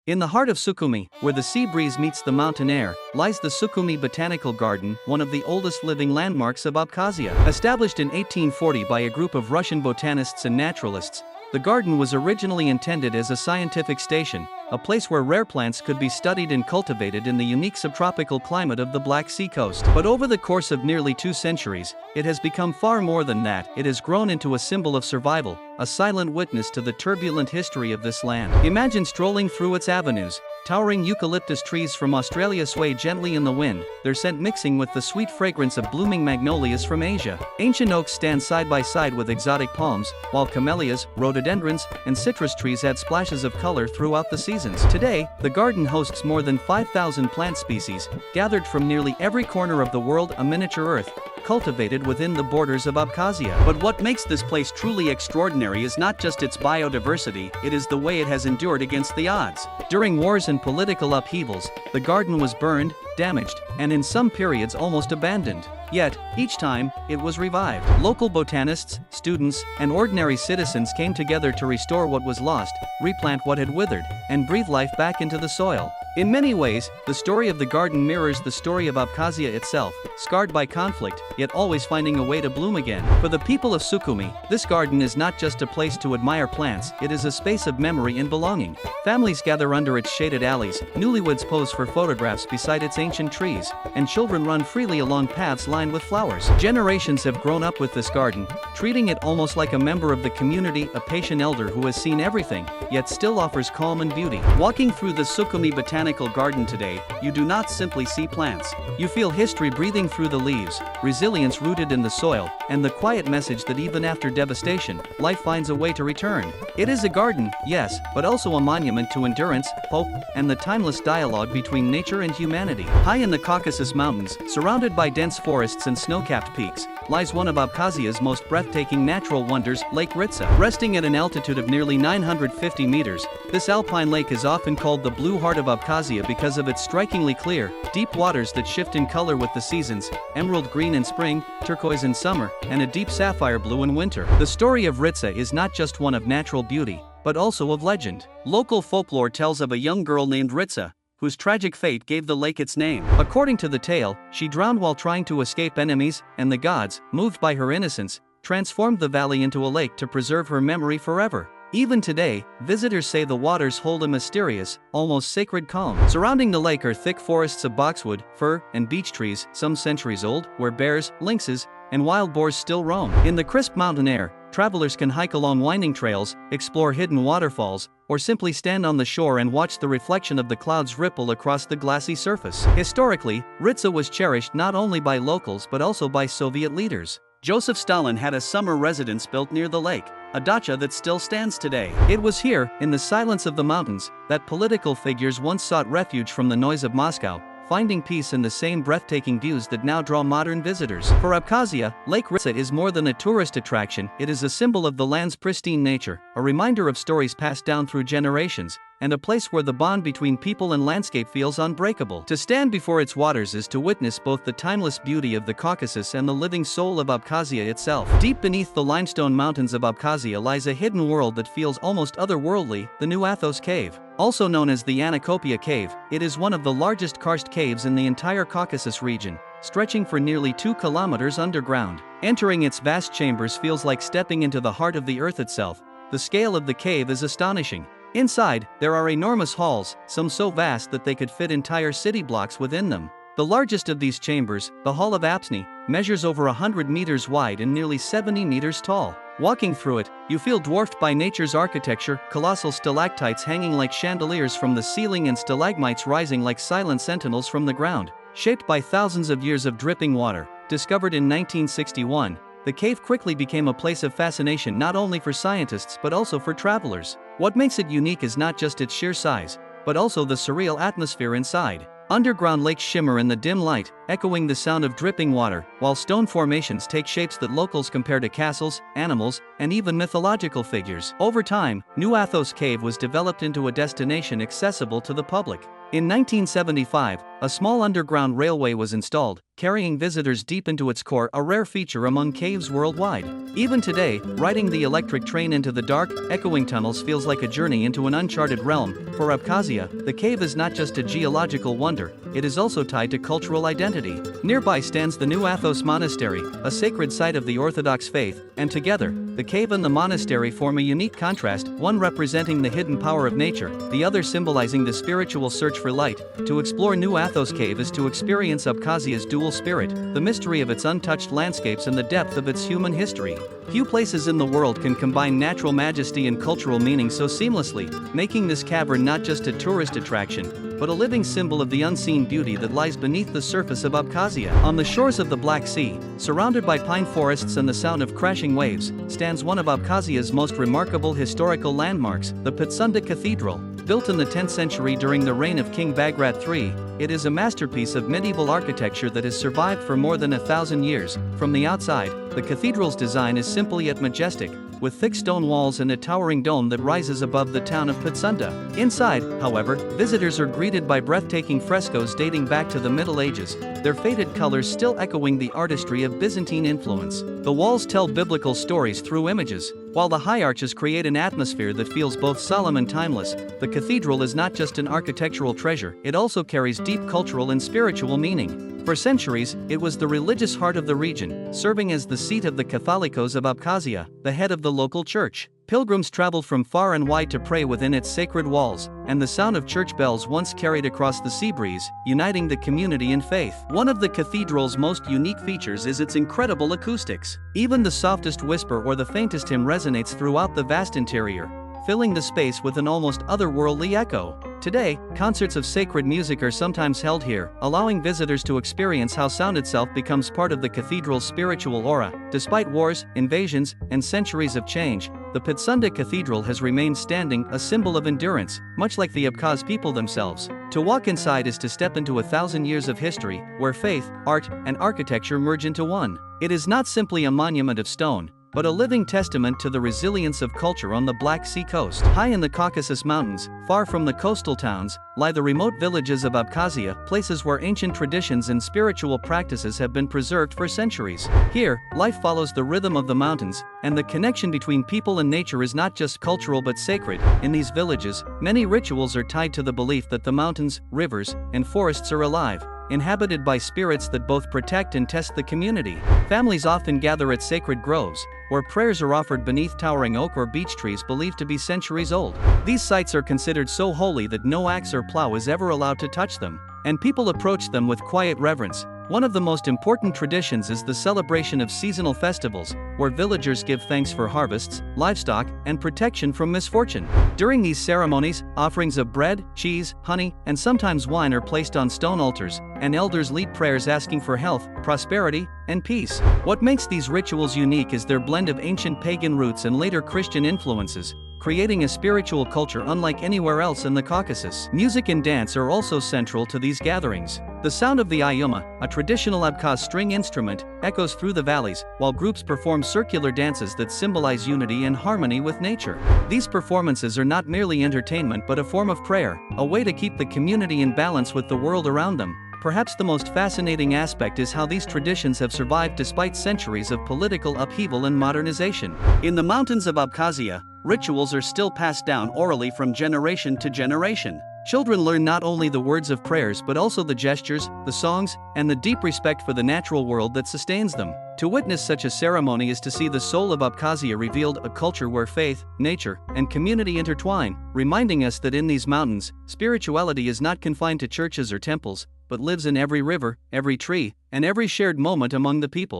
In the heart of Sukhumi, where the sea breeze meets the mountain air, lies the Sukhumi Botanical Garden, one of the oldest living landmarks of Abkhazia. Established in 1840 by a group of Russian botanists and naturalists, the garden was originally intended as a scientific station, a place where rare plants could be studied and cultivated in the unique subtropical climate of the Black Sea coast. But over the course of nearly 2 centuries, it has become far more than that. It has grown into a symbol of survival, a silent witness to the turbulent history of this land. Imagine strolling through its avenues. Towering eucalyptus trees from Australia sway gently in the wind, their scent mixing with the sweet fragrance of blooming magnolias from Asia. Ancient oaks stand side by side with exotic palms, while camellias, rhododendrons, and citrus trees add splashes of color throughout the seasons. Today, the garden hosts more than 5,000 plant species, gathered from nearly every corner of the world, a miniature Earth, cultivated within the borders of Abkhazia. But what makes this place truly extraordinary is not just its biodiversity, it is the way it has endured against the odds. During wars and political upheavals, the garden was burned, damaged, and in some periods almost abandoned. Yet, each time, it was revived. Local botanists, students, and ordinary citizens came together to restore what was lost, replant what had withered, and breathe life back into the soil. In many ways, the story of the garden mirrors the story of Abkhazia itself, scarred by conflict, yet always finding a way to bloom again. For the people of Sukhumi, this garden is not just a place to admire plants, it is a space of memory and belonging. Families gather under its shaded alleys, newlyweds pose for photographs beside its ancient trees, and children run freely along paths lined with flowers. Generations have grown up with this garden, treating it almost like a member of the community, a patient elder who has seen everything, yet still offers calm and beauty. Walking through the Sukhumi Botanical Garden today, you do not simply see plants. You feel history breathing through the leaves, resilience rooted in the soil, and the quiet message that even after devastation, life finds a way to return. It is a garden, yes, but also a monument to endurance, hope, and the timeless dialogue between nature and humanity. High in the Caucasus Mountains, surrounded by dense forests and snow-capped peaks, lies one of Abkhazia's most breathtaking natural wonders, Lake Ritsa. Resting at an altitude of nearly 950 meters, this alpine lake is often called the Blue Heart of Abkhazia because of its strikingly clear, deep waters that shift in color with the seasons, emerald green in spring, turquoise in summer, and a deep sapphire blue in winter. The story of Ritsa is not just one of natural beauty, but also of legend. Local folklore tells of a young girl named Ritsa, whose tragic fate gave the lake its name. According to the tale, she drowned while trying to escape enemies, and the gods, moved by her innocence, transformed the valley into a lake to preserve her memory forever. Even today, visitors say the waters hold a mysterious, almost sacred calm. Surrounding the lake are thick forests of boxwood, fir, and beech trees, some centuries old, where bears, lynxes, and wild boars still roam. In the crisp mountain air, travelers can hike along winding trails, explore hidden waterfalls, or simply stand on the shore and watch the reflection of the clouds ripple across the glassy surface. Historically, Ritsa was cherished not only by locals but also by Soviet leaders. Joseph Stalin had a summer residence built near the lake, a dacha that still stands today. It was here, in the silence of the mountains, that political figures once sought refuge from the noise of Moscow, finding peace in the same breathtaking views that now draw modern visitors. For Abkhazia, Lake Ritsa is more than a tourist attraction, it is a symbol of the land's pristine nature, a reminder of stories passed down through generations, and a place where the bond between people and landscape feels unbreakable. To stand before its waters is to witness both the timeless beauty of the Caucasus and the living soul of Abkhazia itself. Deep beneath the limestone mountains of Abkhazia lies a hidden world that feels almost otherworldly, the new Athos Cave. Also known as the Athos Cave, it is one of the largest karst caves in the entire Caucasus region, stretching for nearly 2 kilometers underground. Entering its vast chambers feels like stepping into the heart of the earth itself. The scale of the cave is astonishing. Inside, there are enormous halls, some so vast that they could fit entire city blocks within them. The largest of these chambers, the Hall of Apsni, measures over 100 meters wide and nearly 70 meters tall. Walking through it, you feel dwarfed by nature's architecture, colossal stalactites hanging like chandeliers from the ceiling and stalagmites rising like silent sentinels from the ground. Shaped by thousands of years of dripping water, discovered in 1961, the cave quickly became a place of fascination not only for scientists but also for travelers. What makes it unique is not just its sheer size, but also the surreal atmosphere inside. Underground lakes shimmer in the dim light, echoing the sound of dripping water, while stone formations take shapes that locals compare to castles, animals, and even mythological figures. Over time, New Athos Cave was developed into a destination accessible to the public. In 1975, a small underground railway was installed, carrying visitors deep into its core, a rare feature among caves worldwide. Even today, riding the electric train into the dark, echoing tunnels feels like a journey into an uncharted realm. For Abkhazia, the cave is not just a geological wonder, it is also tied to cultural identity. Nearby stands the new Athos Monastery, a sacred site of the Orthodox faith, and together, the cave and the monastery form a unique contrast, one representing the hidden power of nature, the other symbolizing the spiritual search for light. To explore New Athos Cave is to experience Abkhazia's dual spirit, the mystery of its untouched landscapes and the depth of its human history. Few places in the world can combine natural majesty and cultural meaning so seamlessly, making this cavern not just a tourist attraction, but a living symbol of the unseen beauty that lies beneath the surface of Abkhazia. On the shores of the Black Sea, surrounded by pine forests and the sound of crashing waves, stands one of Abkhazia's most remarkable historical landmarks, the Pitsunda Cathedral. Built in the 10th century during the reign of King Bagrat III, it is a masterpiece of medieval architecture that has survived for more than 1,000 years. From the outside, the cathedral's design is simple yet majestic, with thick stone walls and a towering dome that rises above the town of Pitsunda. Inside, however, visitors are greeted by breathtaking frescoes dating back to the Middle Ages, their faded colors still echoing the artistry of Byzantine influence. The walls tell biblical stories through images, while the high arches create an atmosphere that feels both solemn and timeless. The cathedral is not just an architectural treasure, it also carries deep cultural and spiritual meaning. For centuries, it was the religious heart of the region, serving as the seat of the Catholicos of Abkhazia, the head of the local church. Pilgrims traveled from far and wide to pray within its sacred walls, and the sound of church bells once carried across the sea breeze, uniting the community in faith. One of the cathedral's most unique features is its incredible acoustics. Even the softest whisper or the faintest hymn resonates throughout the vast interior, filling the space with an almost otherworldly echo. Today, concerts of sacred music are sometimes held here, allowing visitors to experience how sound itself becomes part of the cathedral's spiritual aura. Despite wars, invasions, and centuries of change, the Pitsunda Cathedral has remained standing, a symbol of endurance, much like the Abkhaz people themselves. To walk inside is to step into 1,000 years of history, where faith, art, and architecture merge into one. It is not simply a monument of stone, but a living testament to the resilience of culture on the Black Sea coast. High in the Caucasus Mountains, far from the coastal towns, lie the remote villages of Abkhazia, places where ancient traditions and spiritual practices have been preserved for centuries. Here, life follows the rhythm of the mountains, and the connection between people and nature is not just cultural but sacred. In these villages, many rituals are tied to the belief that the mountains, rivers, and forests are alive, inhabited by spirits that both protect and test the community. Families often gather at sacred groves, where prayers are offered beneath towering oak or beech trees believed to be centuries old. These sites are considered so holy that no axe or plow is ever allowed to touch them, and people approach them with quiet reverence. One of the most important traditions is the celebration of seasonal festivals, where villagers give thanks for harvests, livestock, and protection from misfortune. During these ceremonies, offerings of bread, cheese, honey, and sometimes wine are placed on stone altars, and elders lead prayers asking for health, prosperity, and peace. What makes these rituals unique is their blend of ancient pagan roots and later Christian influences, creating a spiritual culture unlike anywhere else in the Caucasus. Music and dance are also central to these gatherings. The sound of the ayuma, a traditional Abkhaz string instrument, echoes through the valleys, while groups perform circular dances that symbolize unity and harmony with nature. These performances are not merely entertainment but a form of prayer, a way to keep the community in balance with the world around them. Perhaps the most fascinating aspect is how these traditions have survived despite centuries of political upheaval and modernization. In the mountains of Abkhazia, rituals are still passed down orally from generation to generation. Children learn not only the words of prayers but also the gestures, the songs, and the deep respect for the natural world that sustains them. To witness such a ceremony is to see the soul of Abkhazia revealed, a culture where faith, nature, and community intertwine, reminding us that in these mountains, spirituality is not confined to churches or temples, but lives in every river, every tree, and every shared moment among the people.